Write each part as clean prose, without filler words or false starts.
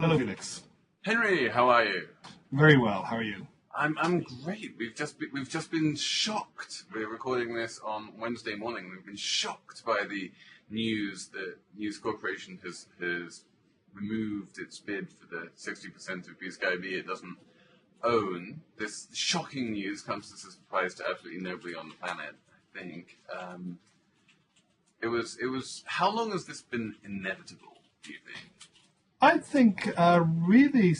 Hello, Felix. Henry, how are you? Very well. How are you? I'm great. We've just been shocked. We're recording this on Wednesday morning. We've been shocked by the news that News Corporation has removed its bid for the 60% of Blue Sky B it doesn't own. This shocking news comes as a surprise to absolutely nobody on the planet, I think. It was. How long has this been inevitable, do you think? I think really,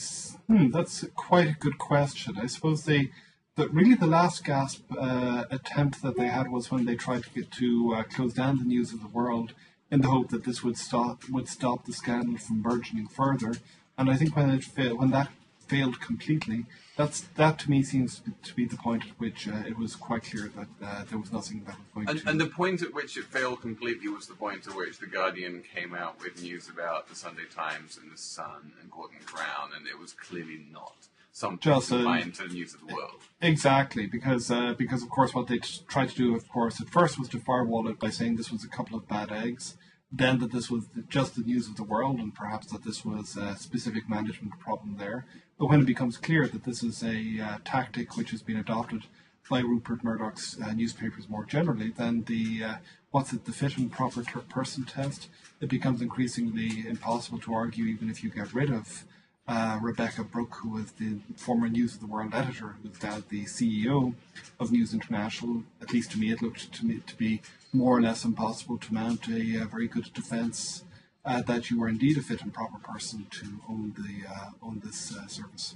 that's quite a good question. I suppose the last gasp attempt that they had was when they tried to get to close down the News of the World in the hope that this would stop the scandal from burgeoning further. And I think when that failed completely, that to me seems to be the point at which it was quite clear that there was nothing that was going to... And the point at which it failed completely was the point at which The Guardian came out with news about the Sunday Times and the Sun and Gordon Brown, and it was clearly not something confined to the News of the World. Exactly, because of course what they tried to do, of course, at first was to firewall it by saying this was a couple of bad eggs, then that this was just the News of the World, and perhaps that this was a specific management problem there. But when it becomes clear that this is a tactic which has been adopted by Rupert Murdoch's newspapers more generally, then the fit and proper person test, it becomes increasingly impossible to argue, even if you get rid of Rebecca Brooke, who was the former News of the World editor, who's now the CEO of News International. At least to me, it looked to be more or less impossible to mount a very good defence that you were indeed a fit and proper person to own this service.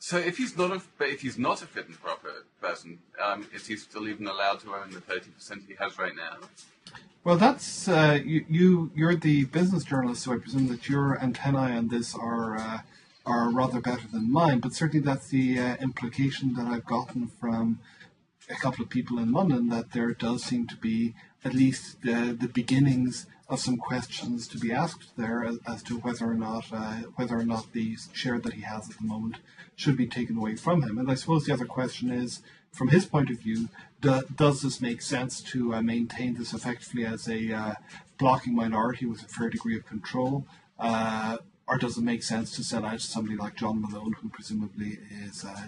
So, if he's not a fit and proper person, is he still even allowed to own the 30% he has right now? Well, that's you're the business journalist, so I presume that your antennae on this are rather better than mine. But certainly, that's the implication that I've gotten from a couple of people in London, that there does seem to be at least the beginnings of some questions to be asked there as to whether or not the share that he has at the moment should be taken away from him. And I suppose the other question is, from his point of view, does this make sense to maintain this effectively as a blocking minority with a fair degree of control, or does it make sense to sell out to somebody like John Malone, who presumably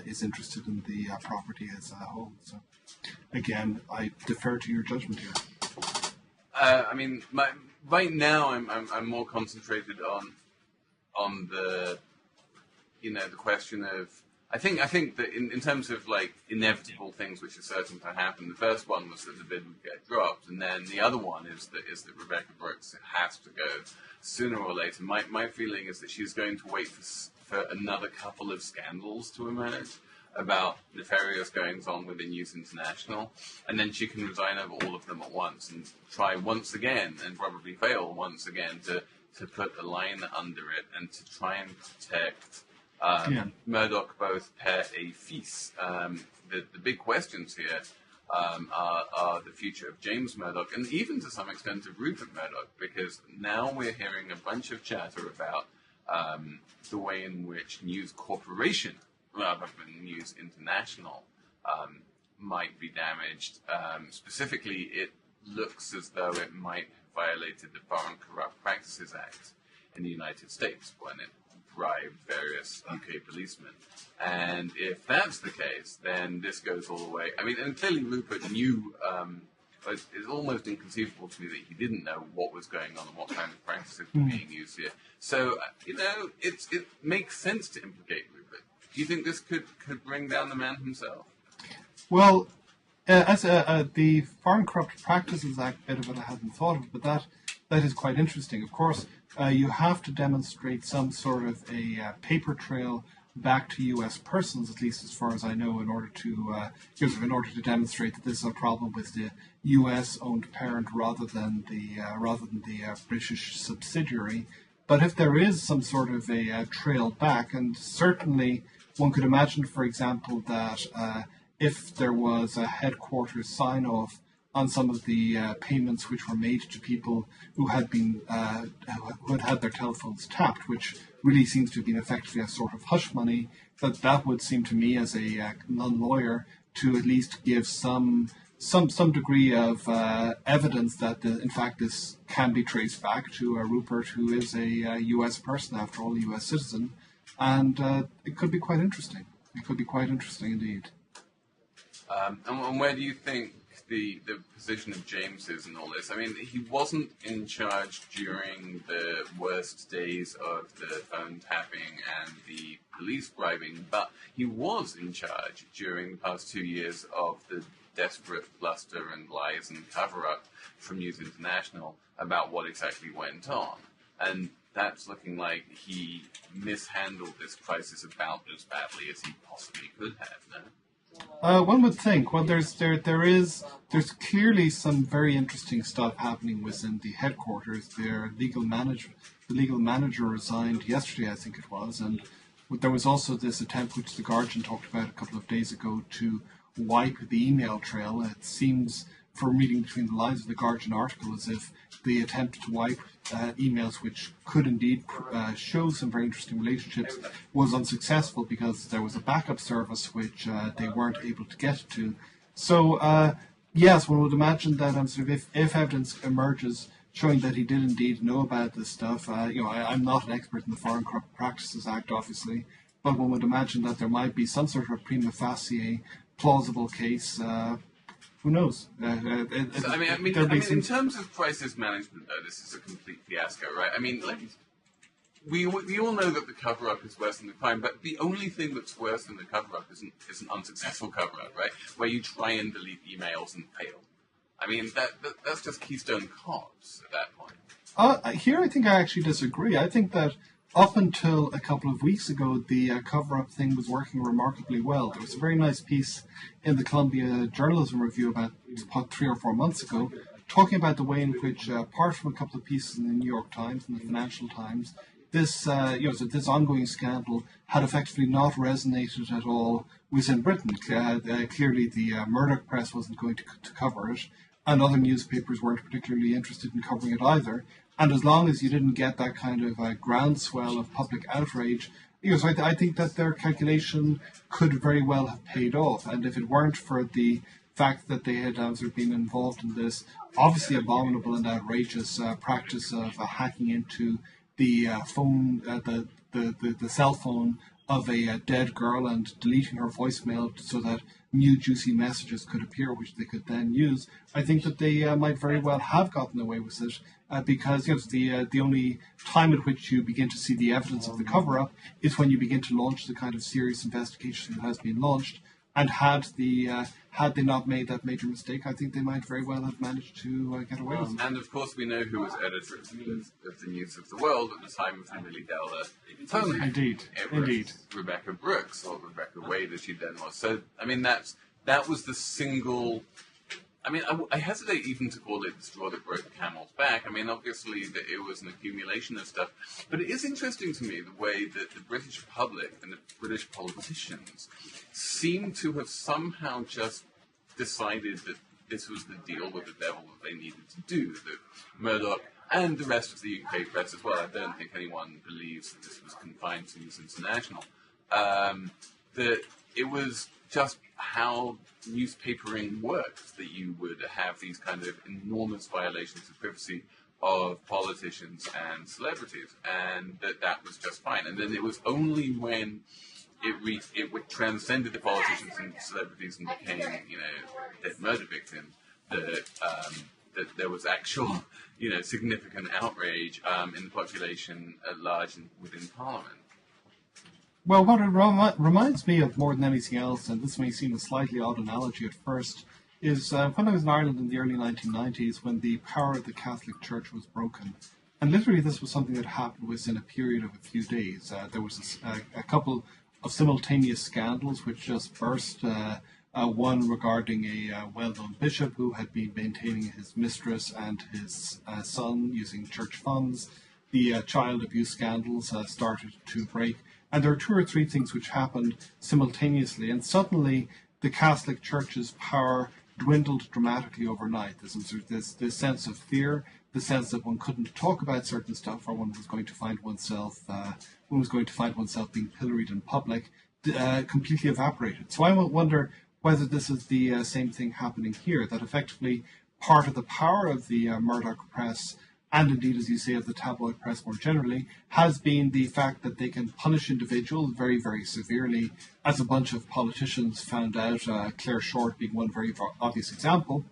is interested in the property as a whole? So, again, I defer to your judgment here. Right now I'm more concentrated on the the question of I think that in terms of like inevitable things which are certain to happen, the first one was that the bid would get dropped, and then the other one is that Rebecca Brooks has to go sooner or later. My feeling is that she's going to wait for another couple of scandals to emerge about nefarious goings-on within News International, and then she can resign over all of them at once and try once again, and probably fail once again, to put a line under it and to try and protect Murdoch both per et fils. The big questions here are the future of James Murdoch, and even to some extent of Rupert Murdoch, because now we're hearing a bunch of chatter about the way in which News Corporation, rather than News International, might be damaged. Specifically, it looks as though it might have violated the Foreign Corrupt Practices Act in the United States when it bribed various UK policemen. And if that's the case, then this goes all the way. I mean, and clearly Rupert knew, it's almost inconceivable to me that he didn't know what was going on and what kind of practices were being used here. So, it makes sense to implicate Rupert. Do you think this could bring down the man himself? Well, as the Foreign Corrupt Practices Act bit of it I hadn't thought of, but that is quite interesting. Of course, you have to demonstrate some sort of a paper trail back to U.S. persons, at least as far as I know, in order to demonstrate that this is a problem with the U.S.-owned parent rather than the British subsidiary. But if there is some sort of a trail back, and certainly one could imagine, for example, that if there was a headquarters sign-off on some of the payments which were made to people who had had their telephones tapped, which really seems to have been effectively a sort of hush money, that would seem to me as a non-lawyer to at least give some some degree of evidence that in fact this can be traced back to Rupert, who is a U.S. person after all, a U.S. citizen, and it could be quite interesting. It could be quite interesting indeed. And where do you think the position of James is in all this? I mean, he wasn't in charge during the worst days of the phone tapping and the police bribing, but he was in charge during the past 2 years of the desperate bluster and lies and cover-up from News International about what exactly went on. And that's looking like he mishandled this crisis about as badly as he possibly could have, no? One would think. Well, there's clearly some very interesting stuff happening within the headquarters. The legal manager resigned yesterday, I think it was, and there was also this attempt, which the Guardian talked about a couple of days ago, to wipe the email trail. It seems, from reading between the lines of the Guardian article, as if the attempt to wipe emails which could indeed show some very interesting relationships was unsuccessful because there was a backup service which they weren't able to get to. So, yes, one would imagine that if evidence emerges showing that he did indeed know about this stuff, I'm not an expert in the Foreign Corrupt Practices Act, obviously, but one would imagine that there might be some sort of prima facie plausible case. Who knows? In terms of crisis management, though, this is a complete fiasco, right? I mean, we all know that the cover-up is worse than the crime, but the only thing that's worse than the cover-up is an unsuccessful cover-up, right? Where you try and delete emails and fail. I mean, that's just Keystone Cops at that point. Here, I think I actually disagree. I think that up until a couple of weeks ago, the cover-up thing was working remarkably well. There was a very nice piece in the Columbia Journalism Review about 3 or 4 months ago, talking about the way in which, apart from a couple of pieces in the New York Times and the Financial Times, this ongoing scandal had effectively not resonated at all within Britain. Clearly, the Murdoch press wasn't going to cover it, and other newspapers weren't particularly interested in covering it either. And as long as you didn't get that kind of groundswell of public outrage, so I think that their calculation could very well have paid off. And if it weren't for the fact that they had been involved in this obviously abominable and outrageous practice of hacking into the phone, the cell phone of a dead girl and deleting her voicemail so that new juicy messages could appear, which they could then use, I think that they might very well have gotten away with it because the only time at which you begin to see the evidence of the cover-up is when you begin to launch the kind of serious investigation that has been launched. And had they not made that major mistake, I think they might very well have managed to get away with it. And of course, we know who was editor of the News of the World at the time of the Millie Dowler phone hack. Indeed. Rebecca Brooks, or Rebecca Wade, as she then was. So, I mean, that was the single. I mean, I hesitate even to call it the straw that broke the camel's back. I mean, obviously, it was an accumulation of stuff. But it is interesting to me the way that the British public and the British politicians seem to have somehow just decided that this was the deal with the devil that they needed to do. That Murdoch and the rest of the UK press as well, I don't think anyone believes that this was confined to News International, that it was just how newspapering works, that you would have these kind of enormous violations of privacy of politicians and celebrities, and that was just fine. And then it was only when it transcended the politicians and celebrities and became, dead murder victims, that there was actual, significant outrage in the population at large and within Parliament. Well, what it reminds me of more than anything else, and this may seem a slightly odd analogy at first, is when I was in Ireland in the early 1990s when the power of the Catholic Church was broken. And literally this was something that happened within a period of a few days. There was a couple of simultaneous scandals which just burst. One regarding a well-known bishop who had been maintaining his mistress and his son using church funds. The child abuse scandals started to break. And there are 2 or 3 things which happened simultaneously, and suddenly the Catholic Church's power dwindled dramatically overnight. There's this sense of fear, the sense that one couldn't talk about certain stuff, or one was going to find oneself being pilloried in public, completely evaporated. So I wonder, whether this is the same thing happening here, that effectively part of the power of the Murdoch press, and indeed, as you say, of the tabloid press more generally, has been the fact that they can punish individuals very, very severely, as a bunch of politicians found out, Claire Short being one very obvious example,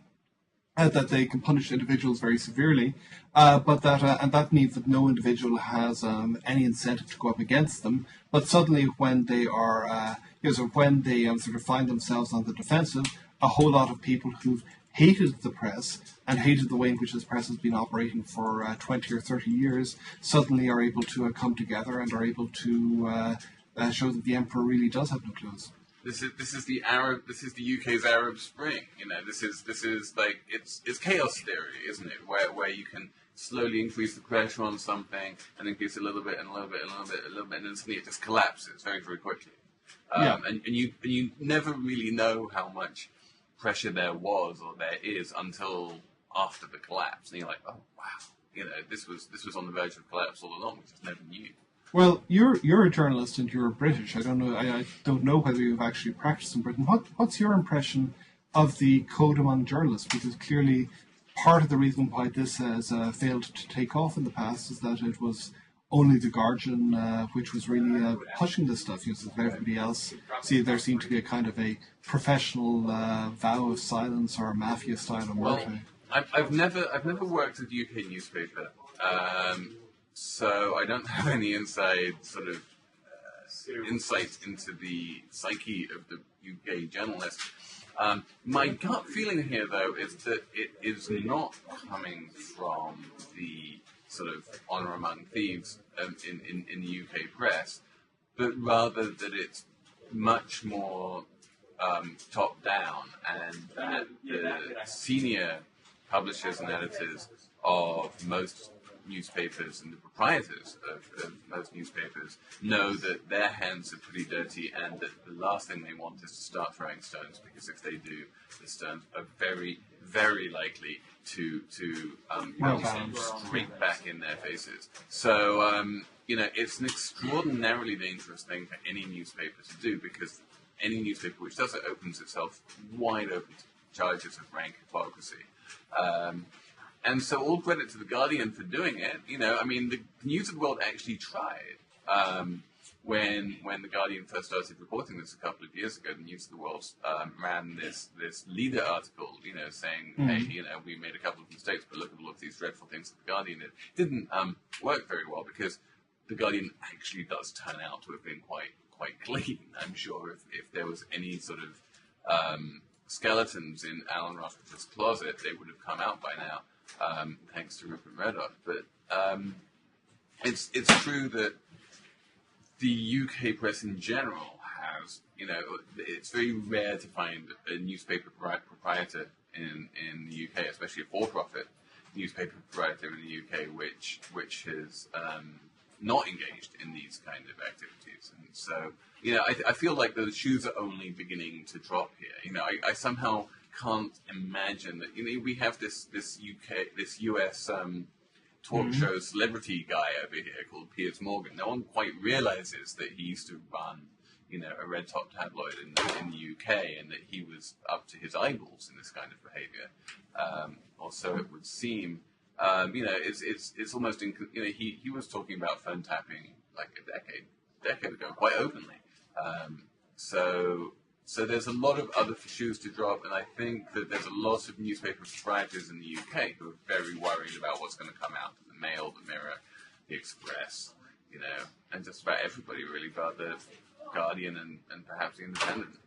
that they can punish individuals very severely, but that and that means that no individual has any incentive to go up against them. But suddenly, when they are, so when they sort of find themselves on the defensive, a whole lot of people who've hated the press and hated the way in which this press has been operating for 20 or 30 years suddenly are able to come together and are able to show that the emperor really does have no clothes. This is the UK's Arab Spring. This is like it's chaos theory, isn't it? Where you can slowly increase the pressure on something and increase a little bit and a little bit and a little bit and a little bit, and then suddenly it just collapses very, very quickly. And you never really know how much pressure there was or there is until after the collapse, and you're like, oh wow, this was on the verge of collapse all along. We just never knew. Well, you're a journalist and you're British. I don't know. I don't know whether you've actually practiced in Britain. What's your impression of the code among journalists? Because clearly, part of the reason why this has failed to take off in the past is that it was only the Guardian which was really pushing this stuff. So everybody else, there seemed to be a kind of a professional vow of silence or a mafia style of warfare. I've never worked at a UK newspaper. So I don't have any inside sort of insight into the psyche of the UK journalist. My gut feeling here, though, is that it is not coming from the sort of honour among thieves in the UK press, but rather that it's much more top down, and that the senior publishers and editors of most newspapers and the proprietors of most newspapers know that their hands are pretty dirty, and that the last thing they want is to start throwing stones, because if they do, the stones are very, very likely to straight back in their faces. So, it's an extraordinarily dangerous thing for any newspaper to do, because any newspaper which does it opens itself wide open to charges of rank hypocrisy. And so all credit to The Guardian for doing it. The News of the World actually tried. When The Guardian first started reporting this a couple of years ago, the News of the World ran this leader article, saying, hey, we made a couple of mistakes, but look at all of these dreadful things that The Guardian did. It didn't work very well, because The Guardian actually does turn out to have been quite clean. I'm sure if there was any sort of skeletons in Alan Rushforth's closet, they would have come out by now. Thanks to Rupert Murdoch. But it's true that the UK press in general has, it's very rare to find a newspaper proprietor in the UK, especially a for-profit newspaper proprietor in the UK, which has not engaged in these kind of activities. And so, I feel like the shoes are only beginning to drop here. I somehow can't imagine that we have this US talk show celebrity guy over here called Piers Morgan. No one quite realizes that he used to run a red top tabloid in the UK, and that he was up to his eyeballs in this kind of behavior, or so it would seem. It's almost he was talking about phone tapping like a decade ago, quite openly. So there's a lot of other shoes to drop, and I think that there's a lot of newspaper proprietors in the UK who are very worried about what's going to come out of the Mail, the Mirror, the Express, and just about everybody really, but the Guardian and perhaps the Independent.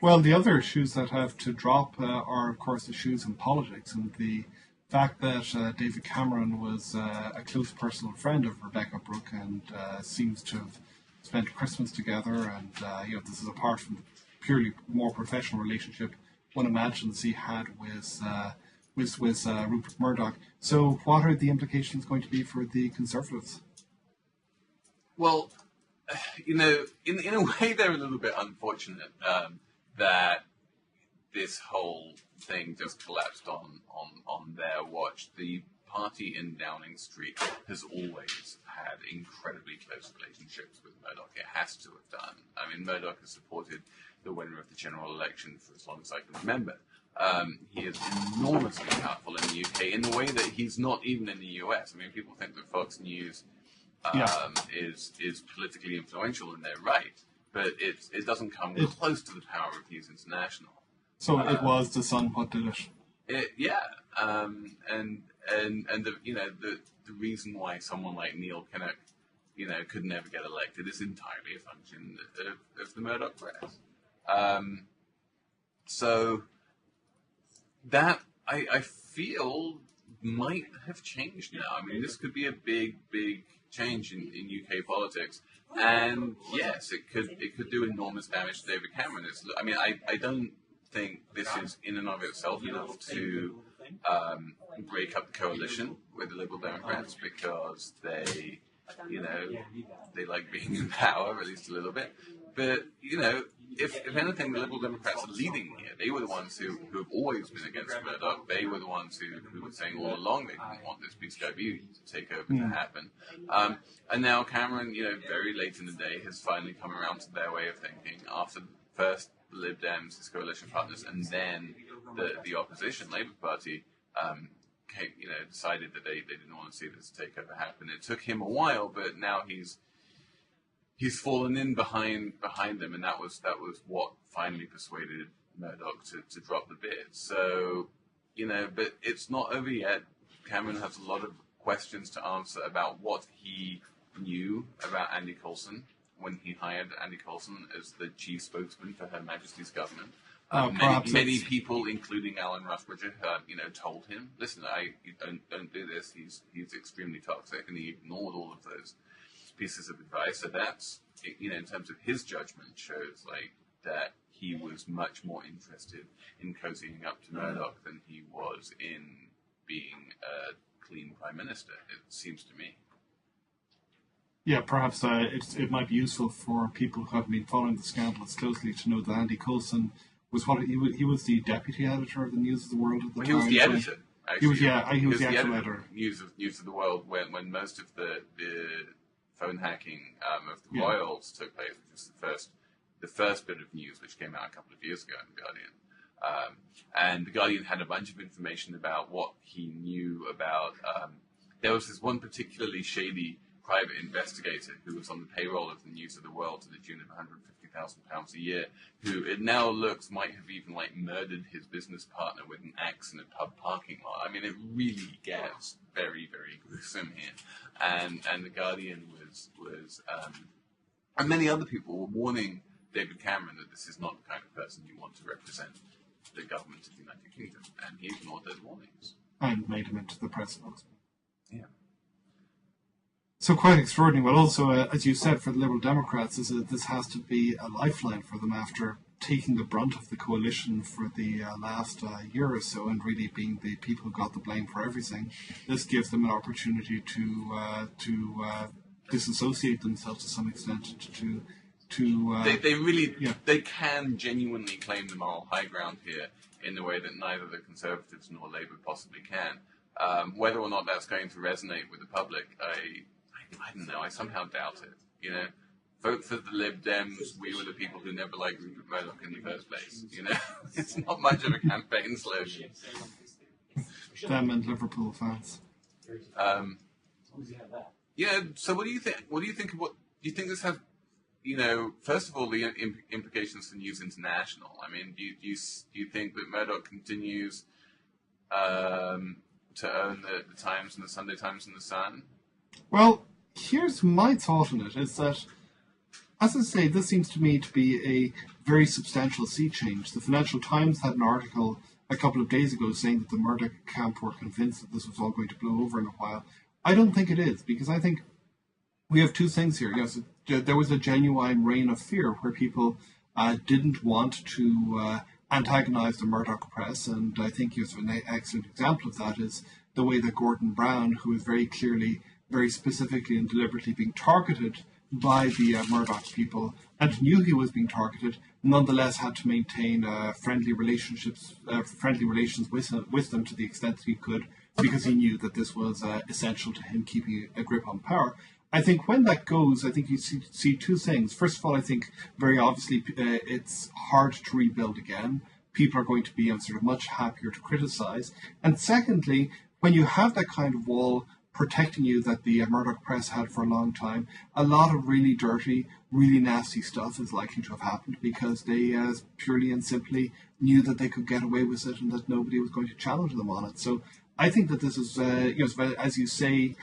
Well, the other shoes that have to drop are, of course, the shoes in politics, and the fact that David Cameron was a close personal friend of Rebecca Brooke and seems to have spent Christmas together, and this is apart from the purely more professional relationship one imagines he had with Rupert Murdoch. So, what are the implications going to be for the Conservatives? Well, in a way, they're a little bit unfortunate that this whole thing just collapsed on their watch. The party in Downing Street has always had incredibly close relationships with Murdoch. It has to have done. I mean, Murdoch has supported the winner of the general election for as long as I can remember. He is enormously powerful in the UK in the way that he's not even in the US. I mean, people think that Fox News is politically influential, and they're right, but it doesn't come close to the power of News International. So it was the Sun what did it. And the reason why someone like Neil Kinnock, could never get elected is entirely a function of the Murdoch press. So that I feel might have changed now. I mean, this could be a big change in UK politics, and yes, it could do enormous damage to David Cameron. I don't think this is in and of itself enough to break up the coalition with the Liberal Democrats, because they like being in power, at least a little bit. But, if anything, the Liberal Democrats are leading here. They were the ones who have always been against Murdoch. They were the ones who were saying all along they didn't want this PSW to take over to happen. And now Cameron, very late in the day, has finally come around to their way of thinking after first the Lib Dems, his coalition partners, and then the opposition, Labour Party, decided that they didn't want to see this takeover happen. It took him a while, but now he's fallen in behind them, and that was what finally persuaded Murdoch to drop the bid. So, but it's not over yet. Cameron has a lot of questions to answer about what he knew about Andy Coulson when he hired Andy Coulson as the chief spokesman for Her Majesty's government. Many people, including Alan Rusbridger, told him, "Listen, you don't do this. He's extremely toxic," and he ignored all of those pieces of advice. So that's, in terms of his judgment, shows that he was much more interested in cozying up to Murdoch than he was in being a clean prime minister. It seems to me. Yeah, perhaps it might be useful for people who have been following the scandal as closely to know that Andy Coulson was he was the deputy editor of the News of the World at the time. He was the editor. Actually. He was the actual editor. News of the World when most of the phone hacking of the royals took place, which was the first bit of news, which came out a couple of years ago in The Guardian. And The Guardian had a bunch of information about what he knew about. There was this one particularly shady private investigator who was on the payroll of the News of the World to the tune of £150,000 a year, who it now looks might have even murdered his business partner with an axe in a pub parking lot. I mean, it really gets very, very gruesome here. And The Guardian was and many other people were warning David Cameron that this is not the kind of person you want to represent the government of the United Kingdom, and he ignored those warnings. And made him into the press spokesman. Yeah. So quite extraordinary. Well, also, as you said, for the Liberal Democrats, this has to be a lifeline for them after taking the brunt of the coalition for the last year or so, and really being the people who got the blame for everything. This gives them an opportunity to disassociate themselves to some extent. They can genuinely claim the moral high ground here in a way that neither the Conservatives nor Labour possibly can. Whether or not that's going to resonate with the public, I don't know. I somehow doubt it. Vote for the Lib Dems. We were the people who never liked Rupert Murdoch in the first place. It's not much of a campaign slogan. Them and Liverpool fans. So what do you think? What do you think of what? Do you think this has? First of all, the implications for News International. I mean, do you think that Murdoch continues to own the Times and the Sunday Times and the Sun? Well, here's my thought on it, is that, as I say, this seems to me to be a very substantial sea change. The Financial Times had an article a couple of days ago saying that the Murdoch camp were convinced that this was all going to blow over in a while. I don't think it is, because I think we have two things here. Yes, there was a genuine reign of fear where people didn't want to antagonize the Murdoch press, and I think an excellent example of that is the way that Gordon Brown, who is very clearly, very specifically and deliberately being targeted by the Murdoch people, and knew he was being targeted, nonetheless had to maintain friendly relations with them to the extent that he could, because he knew that this was essential to him keeping a grip on power. I think when that goes, I think you see two things. First of all, I think very obviously it's hard to rebuild again. People are going to be sort of much happier to criticize. And secondly, when you have that kind of wall protecting you that the Murdoch press had for a long time, a lot of really dirty, really nasty stuff is likely to have happened because they purely and simply knew that they could get away with it and that nobody was going to challenge them on it. So I think that this is, as you say,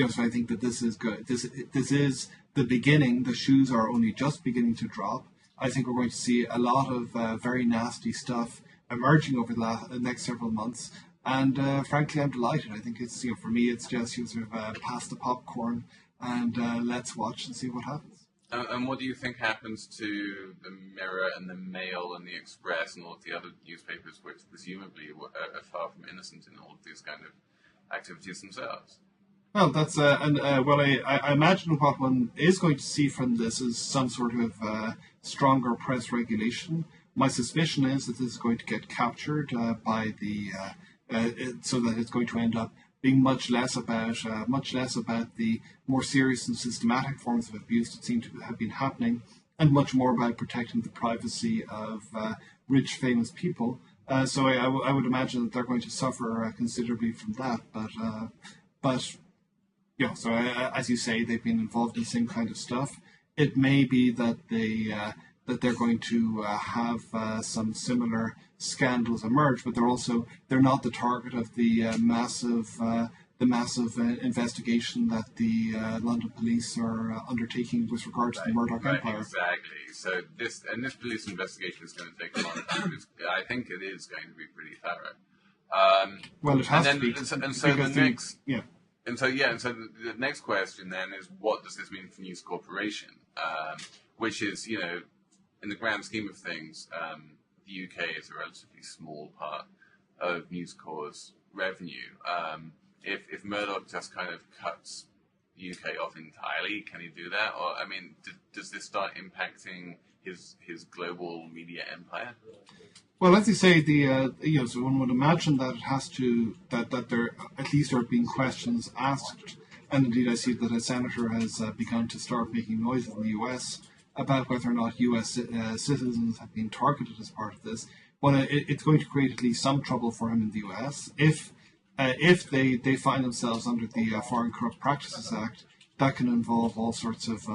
so I think that this is good. This is the beginning. The shoes are only just beginning to drop. I think we're going to see a lot of very nasty stuff emerging over the next several months. And frankly, I'm delighted. I think it's, for me, it's just sort of pass the popcorn and let's watch and see what happens. And what do you think happens to the Mirror and the Mail and the Express and all of the other newspapers, which presumably are far from innocent in all of these kind of activities themselves? Well, that's I imagine what one is going to see from this is some sort of stronger press regulation. My suspicion is that this is going to get captured by the so that it's going to end up being much less about the more serious and systematic forms of abuse that seem to have been happening, and much more about protecting the privacy of rich, famous people. So I would imagine that they're going to suffer considerably from that. But so as you say, they've been involved in the same kind of stuff. It may be that they're going to have some similar scandals emerge, but they're not the target of the massive investigation that the London police are undertaking with regard to the Murdoch empire. Exactly. So this police investigation is going to take a long time. I think it is going to be pretty thorough. Well, it has to be. And so the next question then is, what does this mean for News Corporation? Which is, in the grand scheme of things, the UK is a relatively small part of News Corp's revenue. If Murdoch just kind of cuts the UK off entirely, can he do that? Or, does this start impacting his global media empire? Well, as you say, so one would imagine that it has to that there at least are being questions asked, and indeed I see that a senator has begun to start making noises in the US about whether or not US citizens have been targeted as part of this. Well, it's going to create at least some trouble for him in the US if they find themselves under the Foreign Corrupt Practices Act. That can involve all sorts of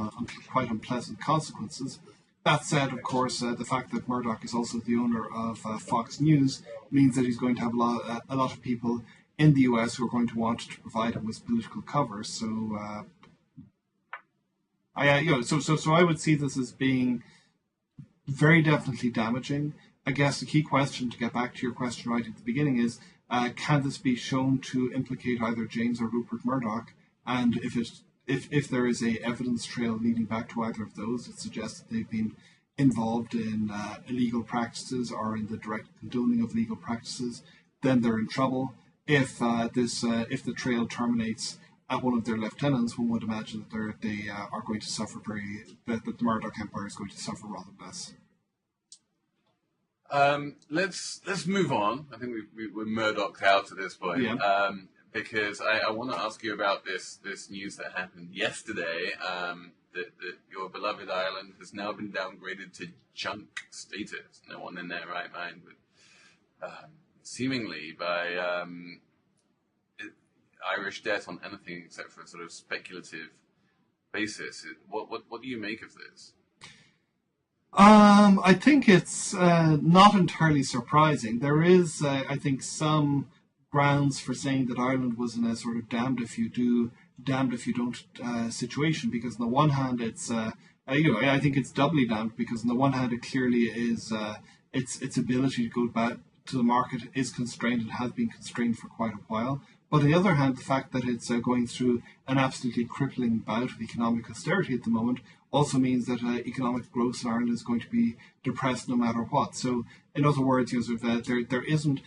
quite unpleasant consequences. That said, of course, the fact that Murdoch is also the owner of Fox News means that he's going to have a lot of people in the US who are going to want to provide him with political cover. So, so I would see this as being very definitely damaging. I guess the key question, to get back to your question right at the beginning, is can this be shown to implicate either James or Rupert Murdoch? And if there is a evidence trail leading back to either of those, it suggests that they've been involved in illegal practices or in the direct condoning of legal practices, then they're in trouble. If the trail terminates at one of their lieutenants, one would imagine that they are going to suffer that the Murdoch empire is going to suffer rather less. Let's move on. I think we're Murdoch'd out at this point. Yeah. Because I want to ask you about this news that happened yesterday, that your beloved Ireland has now been downgraded to junk status. No one in their right mind would, seemingly by Irish debt on anything except for a sort of speculative basis. What do you make of this? I think it's not entirely surprising. There is, I think, some grounds for saying that Ireland was in a sort of damned if you do, damned if you don't situation, because on the one hand it's I think it's doubly damned, because on the one hand it clearly is its ability to go back to the market is constrained and has been constrained for quite a while. But on the other hand, the fact that it's going through an absolutely crippling bout of economic austerity at the moment also means that economic growth in Ireland is going to be depressed no matter what. So, in other words, there isn't,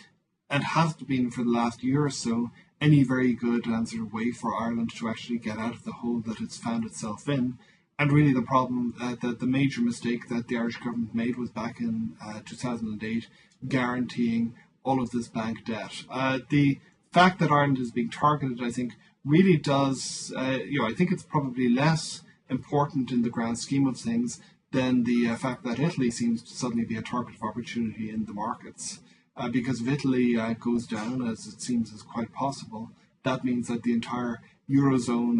and hasn't been for the last year or so, any very good sort of way for Ireland to actually get out of the hole that it's found itself in. And really the problem, the major mistake that the Irish government made was back in 2008, guaranteeing all of this bank debt. The fact that Ireland is being targeted, I think, really does, I think it's probably less important in the grand scheme of things than the fact that Italy seems to suddenly be a target of opportunity in the markets. Because if Italy goes down, as it seems is quite possible, that means that the entire Eurozone,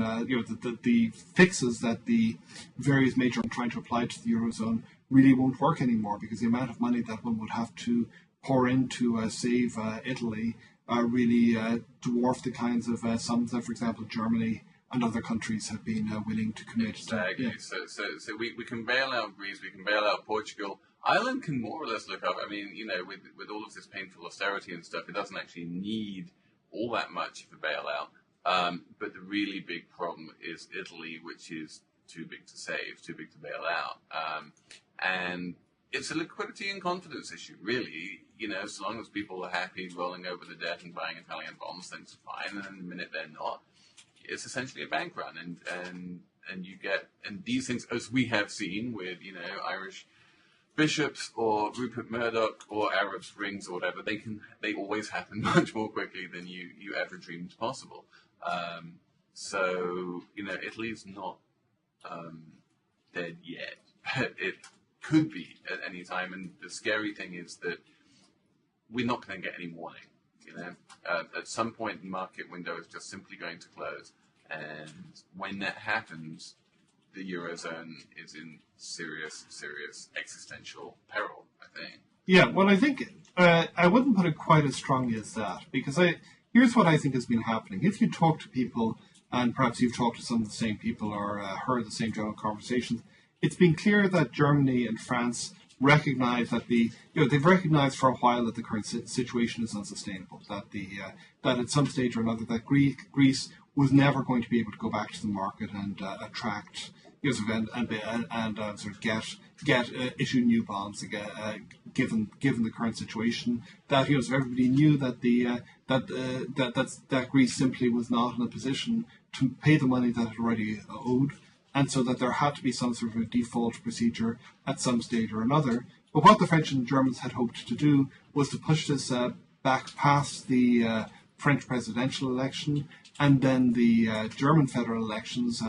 the fixes that the various major are trying to apply to the Eurozone really won't work anymore, because the amount of money that one would have to pour in to save Italy really dwarf the kinds of sums that, for example, Germany and other countries have been willing to commit. Exactly. So we can bail out Greece, we can bail out Portugal. Ireland can more or less look up. I mean, with all of this painful austerity and stuff, it doesn't actually need all that much of a bailout. But the really big problem is Italy, which is too big to save, too big to bail out. And it's a liquidity and confidence issue, really. As long as people are happy rolling over the debt and buying Italian bonds, things are fine. And then the minute they're not, it's essentially a bank run. And you get, and these things, as we have seen with, Irish bishops or Rupert Murdoch or Arab Springs or whatever, they always happen much more quickly than you ever dreamed possible. So, Italy's not dead yet, but it could be at any time. And the scary thing is that we're not going to get any warning. At some point, the market window is just simply going to close. And when that happens, the Eurozone is in serious existential peril, I think. Yeah, well, I think I wouldn't put it quite as strongly as that, because here's what I think has been happening. If you talk to people, and perhaps you've talked to some of the same people or heard the same general conversations, it's been clear that Germany and France recognize that they've recognized for a while that the current situation is unsustainable, that that at some stage or another that Greece was never going to be able to go back to the market and attract and sort of get issue new bonds given the current situation. That so everybody knew that that Greece simply was not in a position to pay the money that it already owed, and so that there had to be some sort of a default procedure at some stage or another. But what the French and Germans had hoped to do was to push this back past the French presidential election and then the German federal elections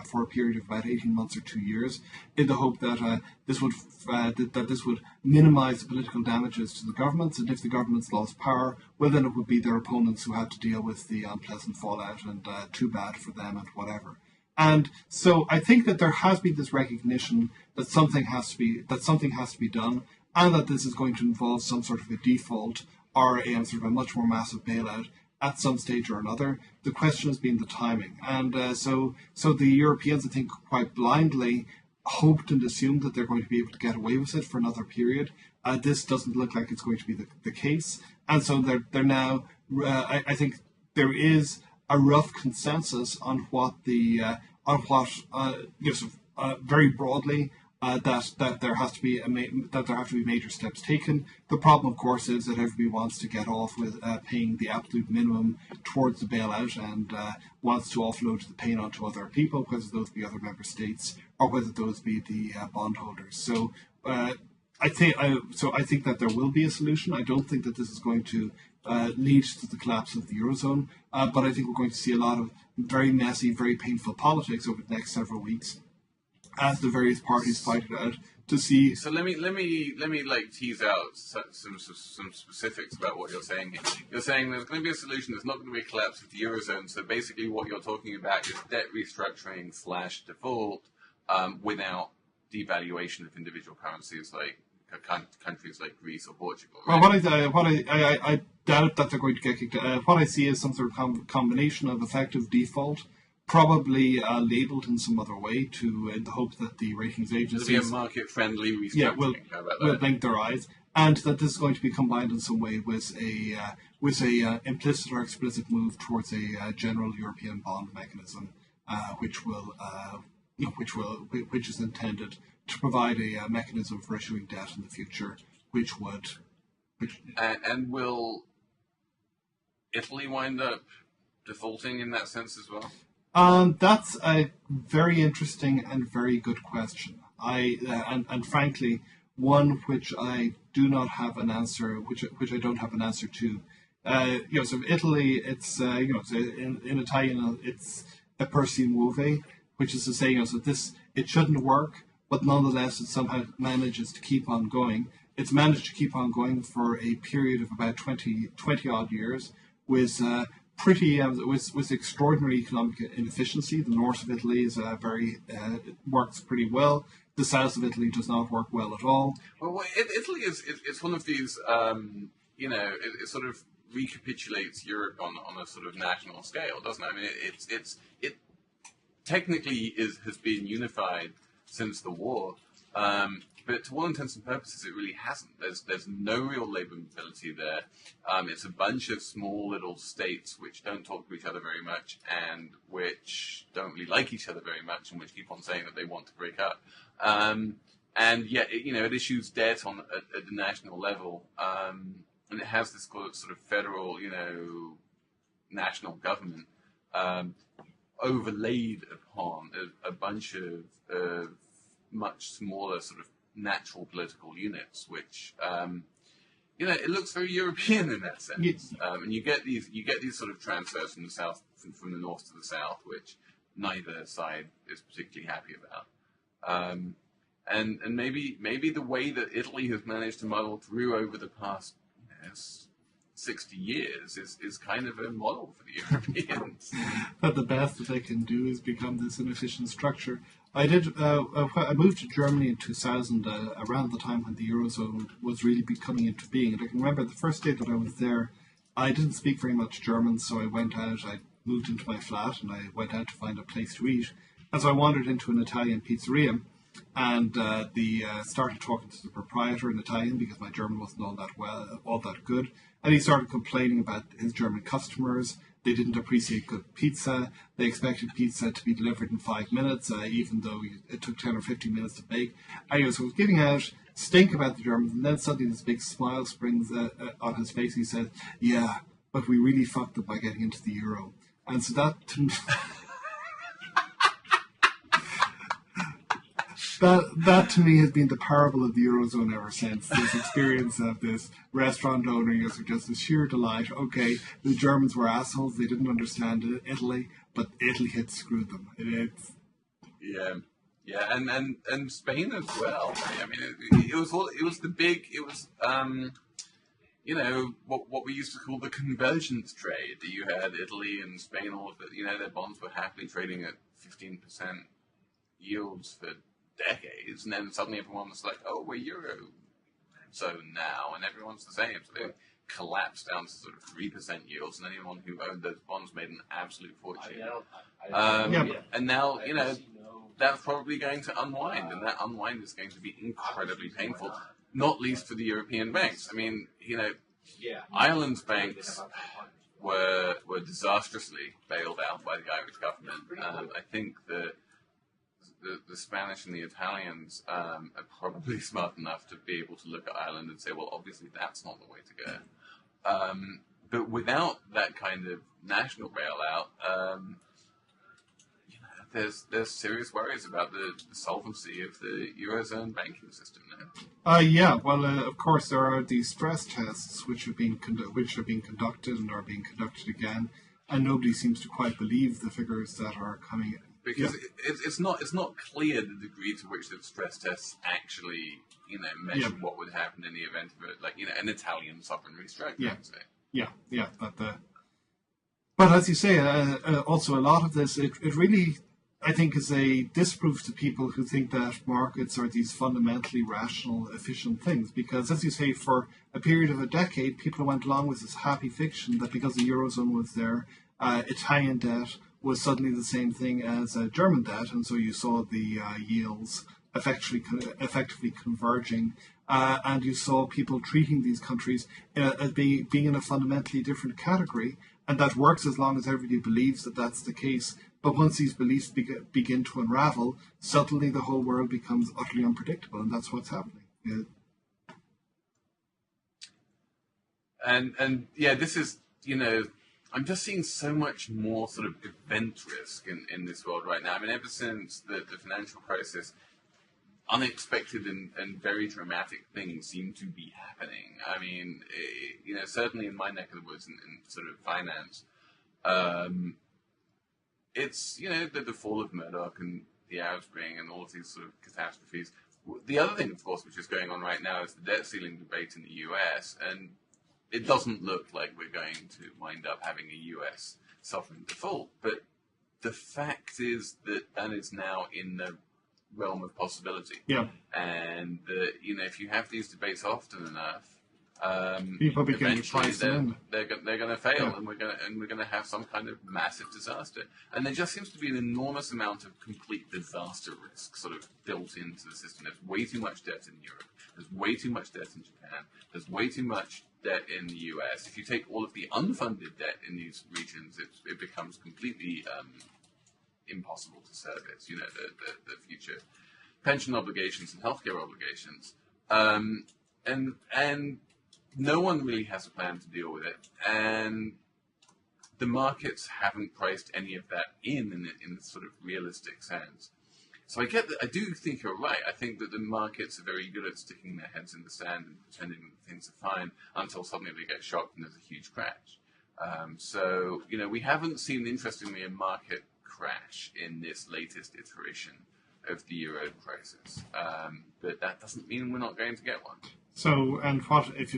for a period of about 18 months or 2 years, in the hope that this would minimise the political damages to the governments, and if the governments lost power, well, then it would be their opponents who had to deal with the unpleasant fallout, and too bad for them and whatever. And so I think that there has been this recognition that something has to be done, and that this is going to involve some sort of a default or a sort of a much more massive bailout at some stage or another. The question has been the timing, and so the Europeans, I think, quite blindly hoped and assumed that they're going to be able to get away with it for another period. This doesn't look like it's going to be the case, and so they're now. I think there is a rough consensus on what very broadly that there has to be major steps taken. The problem, of course, is that everybody wants to get off with paying the absolute minimum towards the bailout, and wants to offload the pain onto other people, whether those be other member states or whether those be the bondholders. So I think that there will be a solution. I don't think that this is going to lead to the collapse of the Eurozone, but I think we're going to see a lot of very messy, very painful politics over the next several weeks as the various parties fight it out to see. So let me like tease out some specifics about what you're saying here. You're saying there's going to be a solution. There's not going to be a collapse of the Eurozone. So basically, what you're talking about is debt restructuring / default without devaluation of individual currencies like countries like Greece or Portugal. Right? Well, I doubt that they're going to get kicked out. What I see is some sort of combination of effective default, probably labelled in some other way in the hope that the ratings agencies... It'll be a market-friendly restructuring. will blink their eyes, and that this is going to be combined in some way with a implicit or explicit move towards a general European bond mechanism, which is intended to provide a mechanism for issuing debt in the future, and will Italy wind up defaulting in that sense as well? That's a very interesting and very good question. And frankly, one which I do not have an answer, which I don't have an answer to. So Italy, it's so in Italian, it's a per si muove, which is to say, so this it shouldn't work, but nonetheless, it somehow manages to keep on going. It's managed to keep on going for a period of about 20 odd years, with with extraordinary economic inefficiency. The north of Italy is works pretty well. The south of Italy does not work well at all. Well, Italy it's one of these, it sort of recapitulates Europe on a sort of national scale, doesn't it? I mean, it technically has been unified since the war, but to all intents and purposes, it really hasn't. There's no real labour mobility there. It's a bunch of small little states which don't talk to each other very much and which don't really like each other very much and which keep on saying that they want to break up. And yet, it issues debt at the national level, and it has this sort of federal, national government overlaid upon a bunch of much smaller sort of natural political units, which it looks very European in that sense. Yes. And you get these sort of transfers from the south, from the north to the south, which neither side is particularly happy about. And maybe the way that Italy has managed to muddle through over the past 60 years is kind of a model for the Europeans. But the best that they can do is become this inefficient structure. I moved to Germany in 2000, around the time when the Eurozone was really coming into being. And I can remember the first day that I was there, I didn't speak very much German, so I went out, I moved into my flat, and I went out to find a place to eat. And so I wandered into an Italian pizzeria, and started talking to the proprietor in Italian because my German wasn't all that good. And he started complaining about his German customers. They didn't appreciate good pizza. They expected pizza to be delivered in 5 minutes, even though it took 10 or 15 minutes to bake. Anyway, so I was giving out stink about the Germans, and then suddenly this big smile springs on his face. He said, "Yeah, but we really fucked them by getting into the euro." And so that That to me has been the parable of the Eurozone ever since. This experience of this restaurant owner is just a sheer delight. Okay, the Germans were assholes; they didn't understand Italy, but Italy had screwed them. And Spain as well. I mean, what we used to call the convergence trade. That you had Italy and Spain, all of it. Their bonds were happily trading at 15% yields for decades, and then suddenly everyone was like, "Oh, we're Eurozone now," and everyone's the same. So they collapsed down to sort of 3% yields, and anyone who owned those bonds made an absolute fortune. And now, that's probably going to unwind, and that unwind is going to be incredibly painful, not least for the European banks. I mean, Ireland's banks were disastrously bailed out by the Irish government. I think that the Spanish and the Italians are probably smart enough to be able to look at Ireland and say, well, obviously that's not the way to go. But without that kind of national bailout, there's serious worries about the solvency of the Eurozone banking system now. Of course, there are these stress tests which are being conducted and are being conducted again, and nobody seems to quite believe the figures that are coming in. Because it's not clear the degree to which the stress tests actually measure what would happen in the event of an Italian sovereign restructuring. But as you say, also a lot of this it really I think is a disproof to people who think that markets are these fundamentally rational, efficient things. Because as you say, for a period of a decade, people went along with this happy fiction that because the Eurozone was there, Italian debt was suddenly the same thing as German debt, and so you saw the yields effectively converging, and you saw people treating these countries as being in a fundamentally different category, and that works as long as everybody believes that that's the case. But once these beliefs begin to unravel, suddenly the whole world becomes utterly unpredictable, and that's what's happening. This is I'm just seeing so much more sort of event risk in this world right now. I mean, ever since the financial crisis, unexpected and very dramatic things seem to be happening. I mean, certainly in my neck of the woods in sort of finance, it's, the fall of Murdoch and the Arab Spring and all of these sort of catastrophes. The other thing, of course, which is going on right now is the debt ceiling debate in the US, and it doesn't look like we're going to wind up having a US sovereign default. But the fact is that that is now in the realm of possibility. Yeah. And if you have these debates often enough, people begin to eventually price them in. they're going to fail, Yeah. and we're going to have some kind of massive disaster. And there just seems to be an enormous amount of complete disaster risk sort of built into the system. There's way too much debt in Europe. There's way too much debt in Japan. There's way too much debt in the US. If you take all of the unfunded debt in these regions, it becomes completely impossible to service. The future pension obligations and healthcare obligations, and no one really has a plan to deal with it, and the markets haven't priced any of that in the sort of realistic sense. So I get that. I do think you're right. I think that the markets are very good at sticking their heads in the sand and pretending that things are fine until suddenly they get shocked and there's a huge crash. So we haven't seen, interestingly, a market crash in this latest iteration of the euro crisis, but that doesn't mean we're not going to get one. So, and what if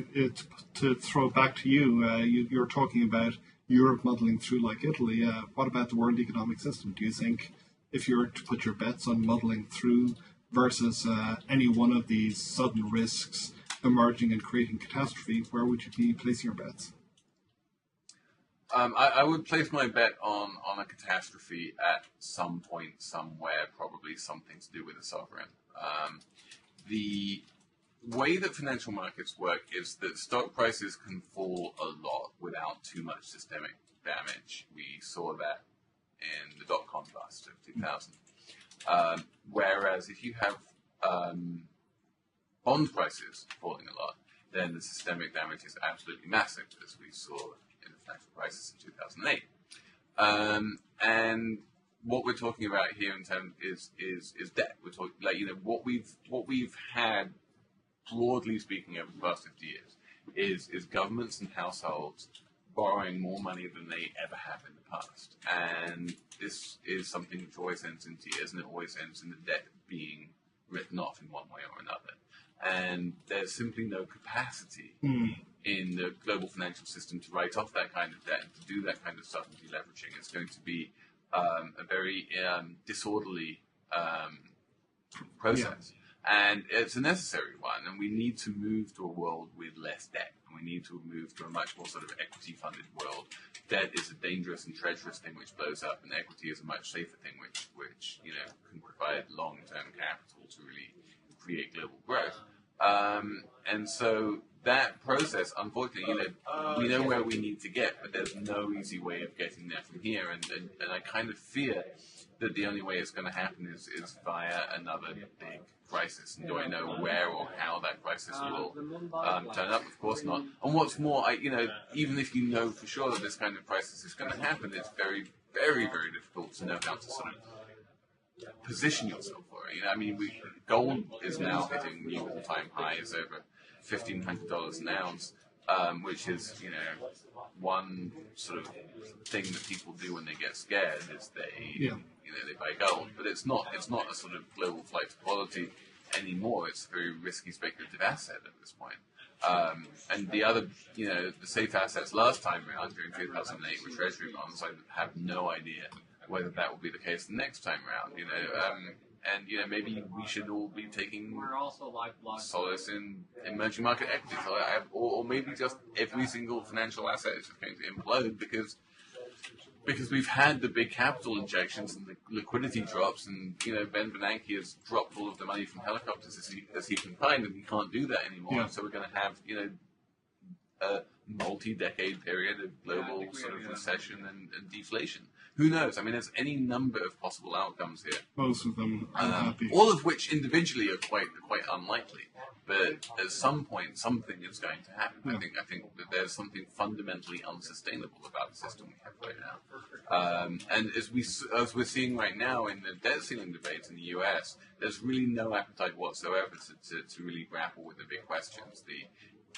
to throw it back to you? You're talking about Europe muddling through like Italy. What about the world economic system? Do you think, if you were to put your bets on muddling through versus any one of these sudden risks emerging and creating catastrophe, where would you be placing your bets? I would place my bet on a catastrophe at some point, somewhere, probably something to do with a sovereign. The way that financial markets work is that stock prices can fall a lot without too much systemic damage. We saw that in the dot-com bust of 2000. Whereas if you have bond prices falling a lot, then the systemic damage is absolutely massive, as we saw in the financial crisis in 2008. And what we're talking about here in terms is debt. We're talking what we've had, broadly speaking, over the past 50 years is governments and households borrowing more money than they ever have in the past. And this is something which always ends in tears, and it always ends in the debt being written off in one way or another. And there's simply no capacity in the global financial system to write off that kind of debt and to do that kind of sudden deleveraging. It's going to be a very disorderly process. And it's a necessary one, and we need to move to a world with less debt, and we need to move to a much more sort of equity-funded world. Debt is a dangerous and treacherous thing which blows up, and equity is a much safer thing which can provide long-term capital to really create global growth. And so that process, unfortunately, we know where we need to get, but there's no easy way of getting there from here, and I kind of fear that the only way it's going to happen is via another big crisis. And do I know where or how that crisis will turn up? Of course not. And what's more, even if you know for sure that this kind of crisis is going to happen, it's very, very, very difficult to know how to sort of position yourself for it. Gold is now hitting new all-time highs, over $1,500 an ounce, which is, one sort of thing that people do when they get scared is they buy gold. But it's not a sort of global flight to quality anymore. It's a very risky speculative asset at this point. And the other, the safe assets last time around during 2008 were treasury bonds. I have no idea whether that will be the case the next time around. And maybe we should all be taking solace in emerging market equities, or maybe just every single financial asset is just going to implode because we've had the big capital injections and the liquidity drops, and Ben Bernanke has dropped all of the money from helicopters as he can find, and he can't do that anymore. Yeah. So we're going to have a multi-decade period of global sort of recession and deflation. who knows? I mean, there's any number of possible outcomes here. Most of them unhappy. All of which individually are quite unlikely. But at some point, something is going to happen. Yeah. I think that there's something fundamentally unsustainable about the system we have right now. And as we're seeing right now in the debt ceiling debate in the US, there's really no appetite whatsoever to really grapple with the big questions. The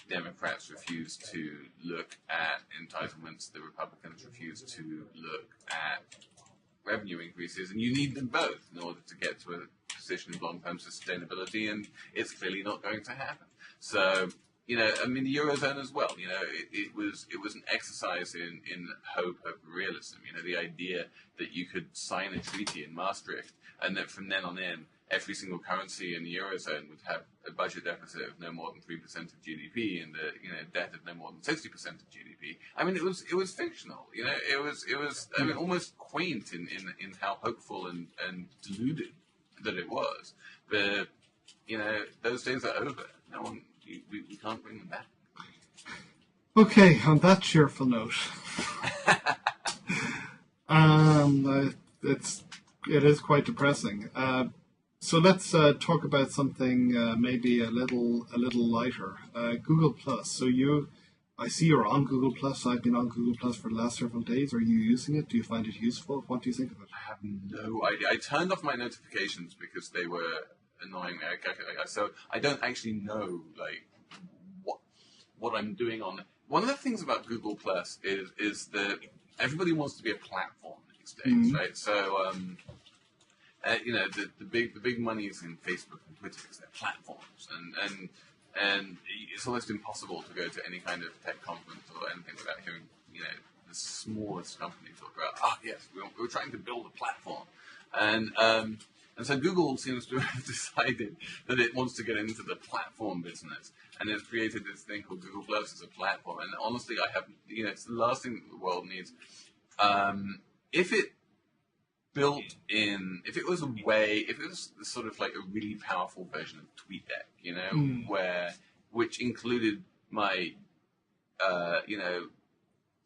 Democrats refuse to look at entitlements. The Republicans refuse to look at revenue increases, and you need them both in order to get to a position of long-term sustainability, and it's clearly not going to happen. So, the Eurozone as well, it was an exercise in hope of realism. The idea that you could sign a treaty in Maastricht, and that from then on in, every single currency in the Eurozone would have a budget deficit of no more than 3% of GDP and the debt of no more than 60% of GDP. I mean, it was fictional. It was almost quaint in how hopeful and deluded that it was. But those days are over. No one, we can't bring them back. Okay, on that cheerful note, it is quite depressing. So let's talk about something maybe a little lighter. Google Plus. So I see you're on Google Plus. I've been on Google Plus for the last several days. Are you using it? Do you find it useful? What do you think of it? I have no idea. I turned off my notifications because they were annoying me. So I don't actually know what I'm doing on it. One of the things about Google Plus is that everybody wants to be a platform these days, right? So the big money is in Facebook and Twitter because they're platforms, and it's almost impossible to go to any kind of tech conference or anything without hearing the smallest company talk about, yes, we're trying to build a platform, and so Google seems to have decided that it wants to get into the platform business, and it's created this thing called Google Plus as a platform. And honestly, it's the last thing that the world needs. If it was sort of like a really powerful version of TweetDeck, which included my,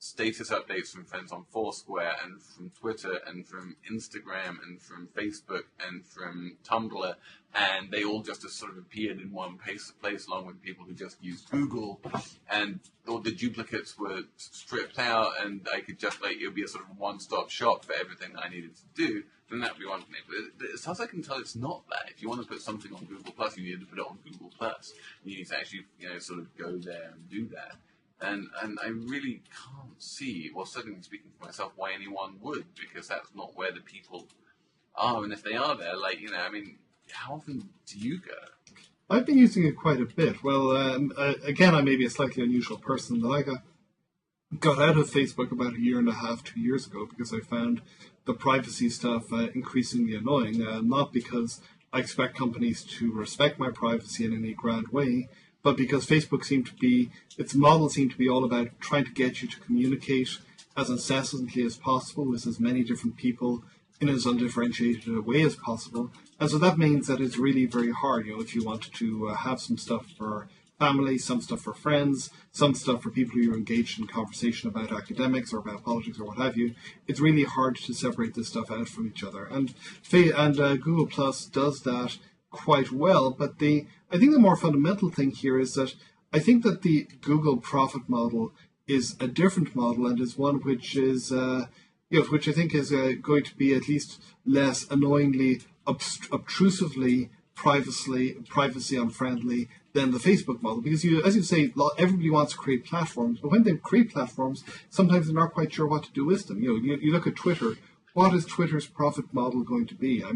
status updates from friends on Foursquare and from Twitter and from Instagram and from Facebook and from Tumblr, and they all just sort of appeared in one place along with people who just used Google, and all the duplicates were stripped out, and I could just it would be a sort of one-stop shop for everything I needed to do, then that would be one thing. But as far as I can tell, it's not that. If you want to put something on Google Plus, you need to put it on Google Plus. You need to actually, sort of go there and do that. And I really can't see, well, certainly speaking for myself, why anyone would, because that's not where the people are. And if they are there, how often do you go? I've been using it quite a bit. Well, again, I may be a slightly unusual person, but I got out of Facebook about 1.5 years, 2 years ago because I found the privacy stuff increasingly annoying, not because I expect companies to respect my privacy in any grand way, but because Facebook its model seemed to be all about trying to get you to communicate as incessantly as possible with as many different people in as undifferentiated a way as possible. And so that means that it's really very hard, if you want to have some stuff for family, some stuff for friends, some stuff for people who are engaged in conversation about academics or about politics or what have you. It's really hard to separate this stuff out from each other. And Google Plus does that quite well, but I think the more fundamental thing here is that I think that the Google profit model is a different model and is one which is, which I think is going to be at least less annoyingly, obtrusively, privacy unfriendly than the Facebook model. Because as you say, everybody wants to create platforms, but when they create platforms, sometimes they're not quite sure what to do with them. You look at Twitter. What is Twitter's profit model going to be? I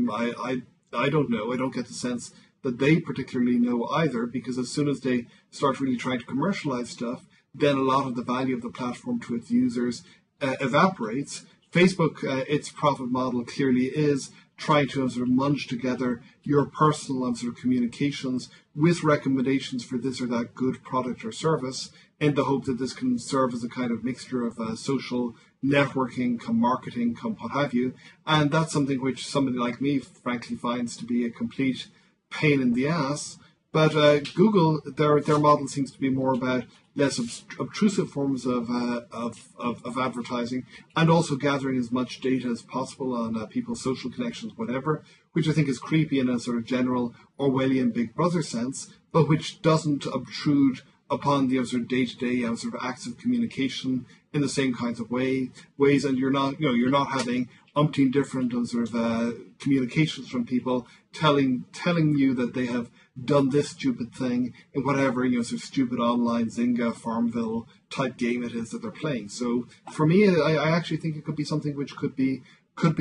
don't know. I don't get the sense that they particularly know either, because as soon as they start really trying to commercialize stuff, then a lot of the value of the platform to its users evaporates. Facebook, its profit model clearly is trying to sort of munch together your personal and sort of communications with recommendations for this or that good product or service in the hope that this can serve as a kind of mixture of social networking, marketing, what have you. And that's something which somebody like me, frankly, finds to be a complete pain in the ass. But Google, their model seems to be more about less obtrusive forms of advertising, and also gathering as much data as possible on people's social connections, whatever, which I think is creepy in a sort of general Orwellian Big Brother sense, but which doesn't obtrude upon the sort of day-to-day sort of acts of communication in the same kinds of ways, and you're not having umpteen different sort of communications from people telling you that they have done this stupid thing in whatever sort of stupid online Zynga Farmville type game it is that they're playing. So for me, I actually think it could be something which could be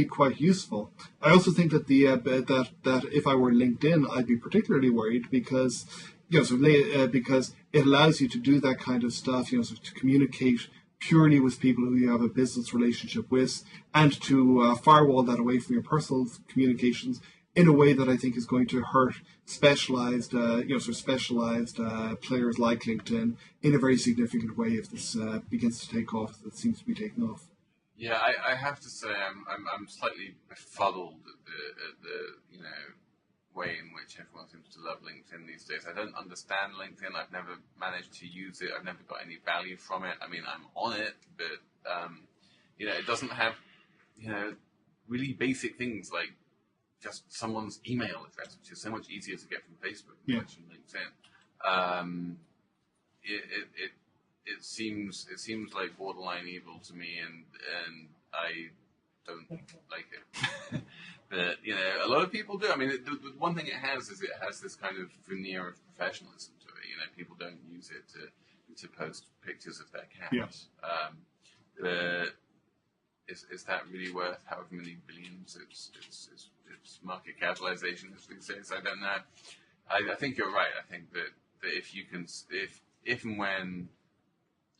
quite useful. I also think that that if I were LinkedIn, I'd be particularly worried because because it allows you to do that kind of stuff, sort of to communicate purely with people who you have a business relationship with, and to firewall that away from your personal communications in a way that I think is going to hurt specialized, specialized players like LinkedIn in a very significant way if this begins to take off. As it seems to be taking off. Yeah, I have to say I'm slightly befuddled at the way in which everyone seems to love LinkedIn these days. I don't understand LinkedIn. I've never managed to use it. I've never got any value from it. I mean, I'm on it, but it doesn't have really basic things like just someone's email address, which is so much easier to get from Facebook than from LinkedIn. It seems like borderline evil to me, and I don't like it. But a lot of people do. I mean, the one thing it has is it has this kind of veneer of professionalism to it. People don't use it to post pictures of their cats. Yeah. Is that really worth however many billions its market capitalization is these days? I don't know. I think you're right. I think that if and when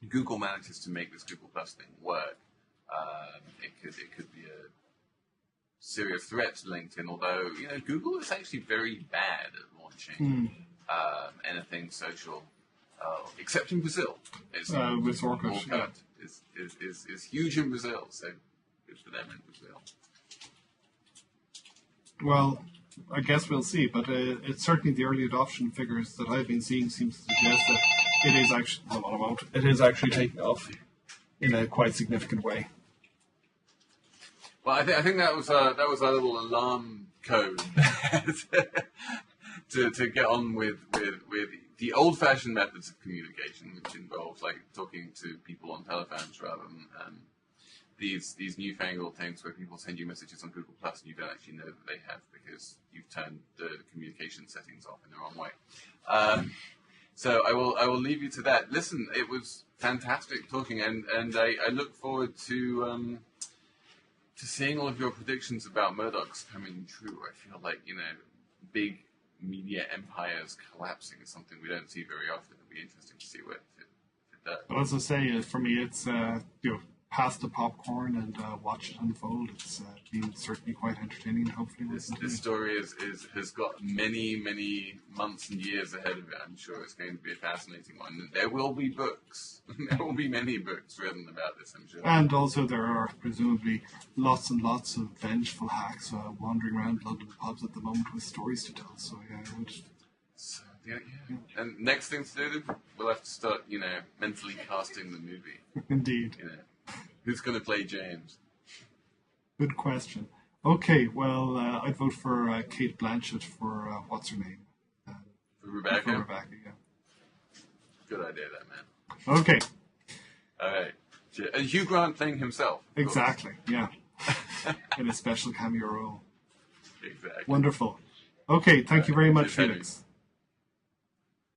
Google manages to make this Google Plus thing work, it could be a serious threat to LinkedIn. Although Google is actually very bad at launching anything social, except in Brazil. With Orkut, is huge in Brazil, so good for them in Brazil. Well, I guess we'll see, but it's certainly the early adoption figures that I've been seeing seems to suggest that it is actually taking off in a quite significant way. Well, I think that was a little alarm code to get on with the old-fashioned methods of communication, which involves like talking to people on telephones rather than these newfangled things where people send you messages on Google Plus and you don't actually know that they have because you've turned the communication settings off in the wrong way. So I will leave you to that. Listen, it was fantastic talking, and I look forward to seeing all of your predictions about Murdoch's coming true. I feel like big media empires collapsing is something we don't see very often. It'll be interesting to see what it does. Well, as I say, for me, it's pass the popcorn and watch it unfold. It's been certainly quite entertaining. Hopefully, this story has got many months and years ahead of it. I'm sure it's going to be a fascinating one. There will be books. There will be many books written about this, I'm sure. And also, there are presumably lots and lots of vengeful hacks wandering around London pubs at the moment with stories to tell. So yeah, I would. So, yeah. And next thing to do, we'll have to start, mentally casting the movie. Indeed. Who's going to play James? Good question. Okay, well, I'd vote for Kate Blanchett for what's her name? For Rebecca? For Rebecca, yeah. Good idea, that man. Okay. All right. And Hugh Grant playing himself. Exactly, yeah. In a special cameo role. Exactly. Wonderful. Okay, thank you very much, Felix.